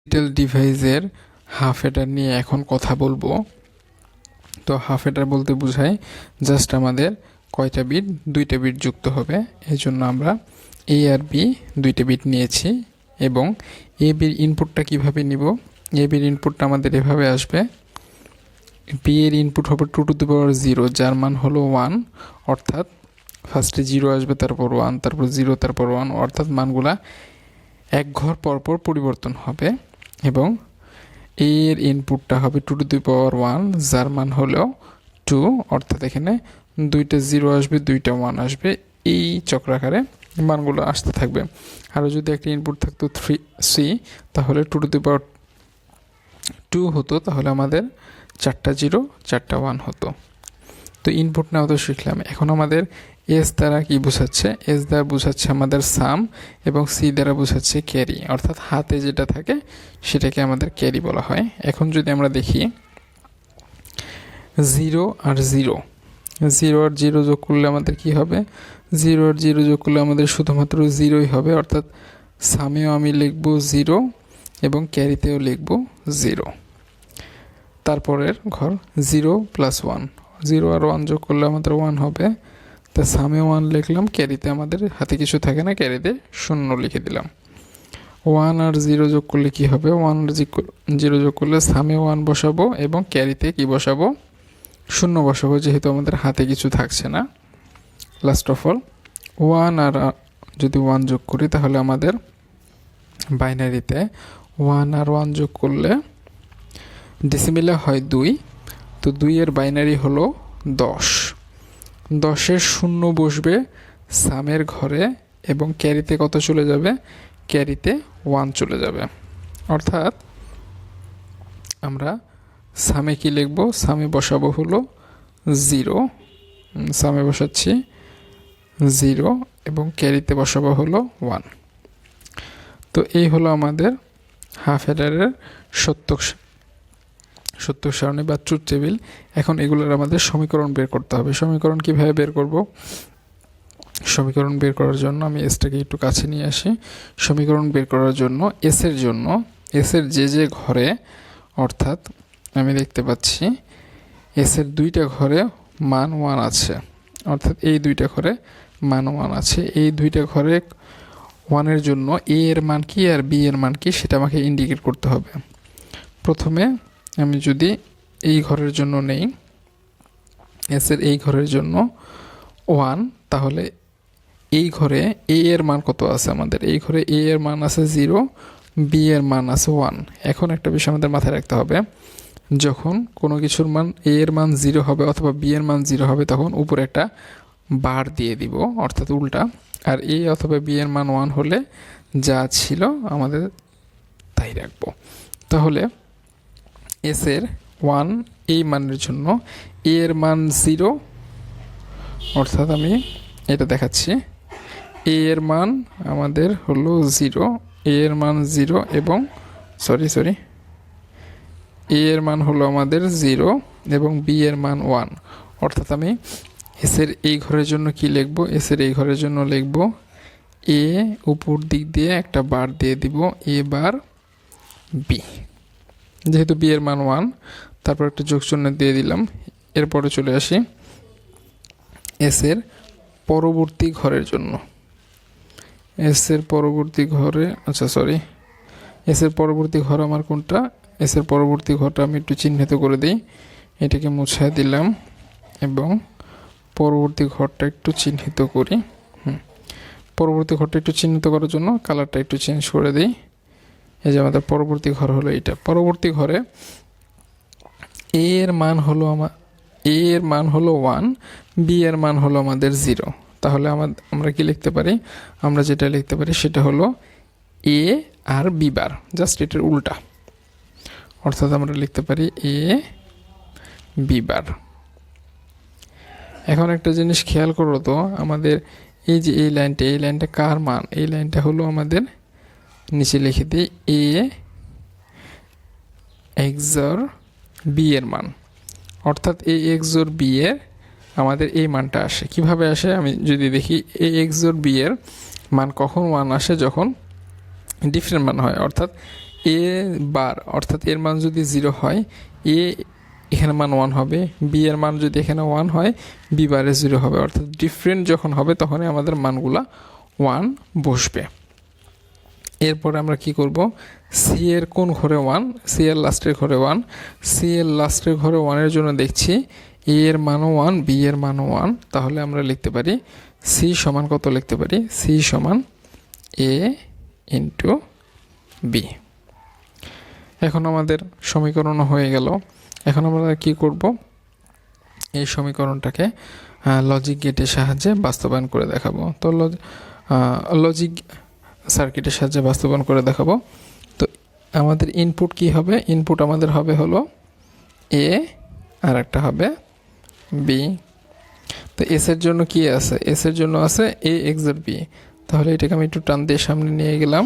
Digital ডিভাইসের half header নিয়ে এখন কথা বলবো। তো হাফ হেডার বলতে বোঝায় জাস্ট আমাদের কয়টা বিট, দুইটা বিট যুক্ত হবে। এই জন্য আমরা এ আর বি দুইটা বিট নিয়েছি এবং এ বির ইনপুটটা কিভাবে নিব। এ বির ইনপুটটা আমাদের এভাবে আসবে। বি এর ইনপুট হবে 2⁻0, যার মান হলো 1, অর্থাৎ ফার্স্টে 0 আসবে, তারপর 1, তারপর 0, তারপর 1, অর্থাৎ মানগুলা এক ঘর পরপর পরিবর্তন হবে। এবং এর ইনপুটটা হবে 2⁻1, যার মান হলো 2, অর্থাৎ এখানে দুইটা 0 আসবে, দুইটা 1 আসবে, এই চক্রাকারে মানগুলো আসতে থাকবে। আরও যদি একটা ইনপুট থাকতো 3C, তাহলে 2⁻2 হতো, তাহলে আমাদের 4টা 0, 4টা 1 হতো। তো ইনপুট নেওয়া তো শিখলাম। এখন আমাদের এস দ্বারা কি বোঝাচ্ছে? এস দ্বারা বোঝাচ্ছে আমাদের সাম, এবং সি দ্বারা বোঝাচ্ছে ক্যারি, অর্থাৎ হাতে যেটা থাকে সেটাকে আমাদের ক্যারি বলা হয়। এখন যদি আমরা দেখি 0 আর 0, 0 আর 0 যোগ করলে আমাদের কি হবে? 0 আর 0 যোগ করলে আমাদের শুধুমাত্র 0ই হবে, অর্থাৎ সামেও আমি লিখব 0 এবং ক্যারিতেও লিখব 0। তারপরের ঘর 0 + 1, 0 আর 1 যোগ করলে আমাদের 1 হবে। তা সামে 1 লিখলাম, ক্যারিতে আমাদের হাতে কিছু থাকে না, ক্যারিতে 0 লিখে দিলাম। 1 আর 0 যোগ করলে কি হবে? 1 আর 0 যোগ করলে সামে 1 বসাবো এবং ক্যারিতে কি বসাবো? 0 বসাবো, যেহেতু আমাদের হাতে কিছু থাকছে না। লাস্ট অফ অল 1 আর যদি 1 যোগ করি, তাহলে আমাদের বাইনারিতে 1 আর 1 যোগ করলে ডেসিমেলে হয় 2, তো 2 এর বাইনারি হলো 10। 10-এর 0 বসবে সামের ঘরে এবং ক্যারিতে কত চলে যাবে? ক্যারিতে 1 চলে যাবে। অর্থাৎ আমরা সামে কি লিখব? সামে বসাবো হলো 0, সামে বসাচ্ছি 0 এবং ক্যারিতে বসাবো হলো 1। তো এই হলো আমাদের হাফ হেডারের সত্য সারণী বা ট্রুথ টেবিল। এখন এগুলোর আমাদের সমীকরণ বের করতে হবে। সমীকরণ কিভাবে বের করব? সমীকরণ বের করার জন্য আমি এসটাকে একটু কাছে নিয়ে আসি। সমীকরণ বের করার জন্য এসের যে ঘরে, অর্থাৎ আমি দেখতে পাচ্ছি এসের দুইটা ঘরে মান 1 আছে, অর্থাৎ এই দুইটা ঘরে মান 1 আছে। এই দুইটা ঘরে 1-এর জন্য এ এর মান কি আর বি এর মান কি সেটা আমাকে ইন্ডিকেট করতে হবে। প্রথমে আমি যদি এই ঘরের জন্য নেই, এসের এই ঘরের জন্য 1, তাহলে এই ঘরে এ এর মান কত আছে? আমাদের এই ঘরে এ এর মান আছে 0, বি এর মান আছে 1। এখন একটা বিষয় আমাদের মাথায় রাখতে হবে, যখন কোনো কিছুর মান এ এর মান 0 হবে অথবা বি এর মান 0 হবে, তখন উপরে একটা বার দিয়ে দিব, অর্থাৎ উল্টা। আর এ অথবা বি এর মান 1 হলে যা ছিল আমাদের তাই রাখবো। তাহলে এসের 1 এই মানের জন্য এ এর মান 0, অর্থাৎ আমি এটা দেখাচ্ছি, এ এর মান আমাদের হলো 0, এ এর মান 0 এবং এ এর মান হলো আমাদের 0 এবং বি এর মান 1, অর্থাৎ আমি এসের এই ঘরের জন্য কি লিখব? এসের এই ঘরের জন্য লিখব এ, উপর দিক দিয়ে একটা বার দিয়ে দিব, এ বার বি। যেহেতু বি এর মান 1, তারপর একটা যোগচিহ্ন দিয়ে দিলাম। এরপরে চলে আসি এসের পরবর্তী ঘরের জন্য। এসের পরবর্তী ঘরে এসের পরবর্তী ঘর আমার কোনটা? এসের পরবর্তী ঘরটা আমি একটু চিহ্নিত করে দিই, এটাকে মুছে দিলাম এবং পরবর্তী ঘরটা একটু চিহ্নিত করি। পরবর্তী ঘরটা একটু চিহ্নিত করার জন্য কালারটা একটু চেঞ্জ করে দিই। এই যে আমাদের পরবর্তী ঘর হলো এইটা। পরবর্তী ঘরে এ এর মান হলো 1, বি এর মান হলো আমাদের 0। তাহলে আমরা কি লিখতে পারি? আমরা যেটা লিখতে পারি সেটা হলো এ আর বি বার, জাস্ট এটার উল্টা, অর্থাৎ আমরা লিখতে পারি এ বি বার। এখন একটা জিনিস খেয়াল করো তো, আমাদের এই যে এই লাইনটা কার মান? এই লাইনটা হলো আমাদের, নিচে লিখে দিই এ XOR বি এর মান, অর্থাৎ এ XOR বি এর আমাদের এই মানটা আসে। কিভাবে আসে আমি যদি দেখি, এ XOR বি এর মান কখন 1 আসে? যখন ডিফারেন্ট মান হয়, অর্থাৎ এ বার অর্থাৎ এর মান যদি 0 হয় এ এখানে মান 1 হবে, বি এর মান যদি এখানে 1 হয় বি বারে 0 হবে, অর্থাৎ ডিফারেন্ট যখন হবে তখনই আমাদের মানগুলা 1 বসবে। এরপরে আমরা কি করব, সি এর কোন ঘরে 1, সি এর লাস্টের ঘরে 1, সি এর লাস্টের ঘরে 1 এর জন্য দেখছি এ এর মানও 1 বি এর মানও 1, তাহলে আমরা লিখতে পারি সি সমান কত লিখতে পারি, সি সমান এ ইন্টু বি। এখন আমাদের সমীকরণ হয়ে গেল। এখন আমরা কি করব, এই সমীকরণটাকে লজিক গেটের সাহায্যে বাস্তবায়ন করে দেখাবো। তো লজিক সার্কিটের সাহায্যে বাস্তবায়ন করে দেখাবো। তো আমাদের ইনপুট কি হবে, ইনপুট আমাদের হবে হলো এ আর একটা হবে বি। তো এস এর জন্য কি আছে, এস এর জন্য আছে এ এক্সর বি, তাহলে এটাকে আমি একটু টান দিয়ে সামনে নিয়ে গেলাম,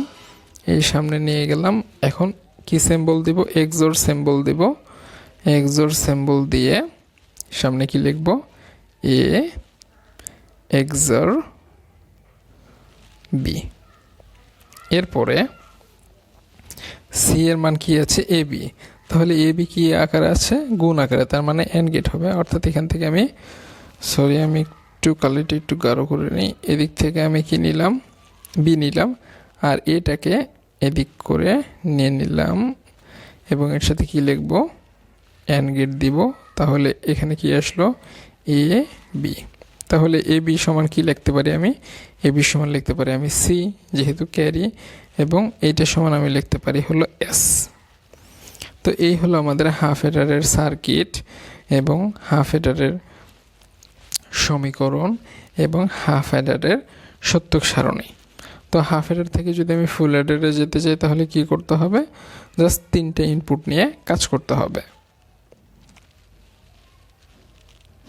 এই সামনে নিয়ে গেলাম। এখন কি সিম্বল দিব, এক্সর সিম্বল দিব, এক্সর সিম্বল দিয়ে সামনে কি লিখব, এ এক্সর বি। এরপরে সি এর মান কি আছে, এ বি, তাহলে এ বি কি আকারে আছে, গুণ আকারে, তার মানে এন্ড গেট হবে। অর্থাৎ এখান থেকে আমি আমি একটু কালিটা একটু গাঢ় করে নিই, এদিক থেকে আমি কি নিলাম, বি নিলাম, আর এটাকে এদিক করে নিয়ে নিলাম এবং এর সাথে কি লিখব, এন্ড গেট দিব। তাহলে এখানে কি আসলো, এ বি। তাহলে এ বি সমান কি লিখতে পারি আমি, এ বি সমান লিখতে পারি আমি সি যেহেতু ক্যারি, এবং এইটা সমান আমি লিখতে পারি হলো এস। তো এই হলো আমাদের হাফ এডারের সার্কিট এবং হাফ এডারের সমীকরণ এবং হাফ এডারের সত্যক সারণী। তো হাফ এডার থেকে যদি আমি ফুল এডারে যেতে চাই তাহলে কি করতে হবে, জাস্ট 3টে ইনপুট নিয়ে কাজ করতে হবে।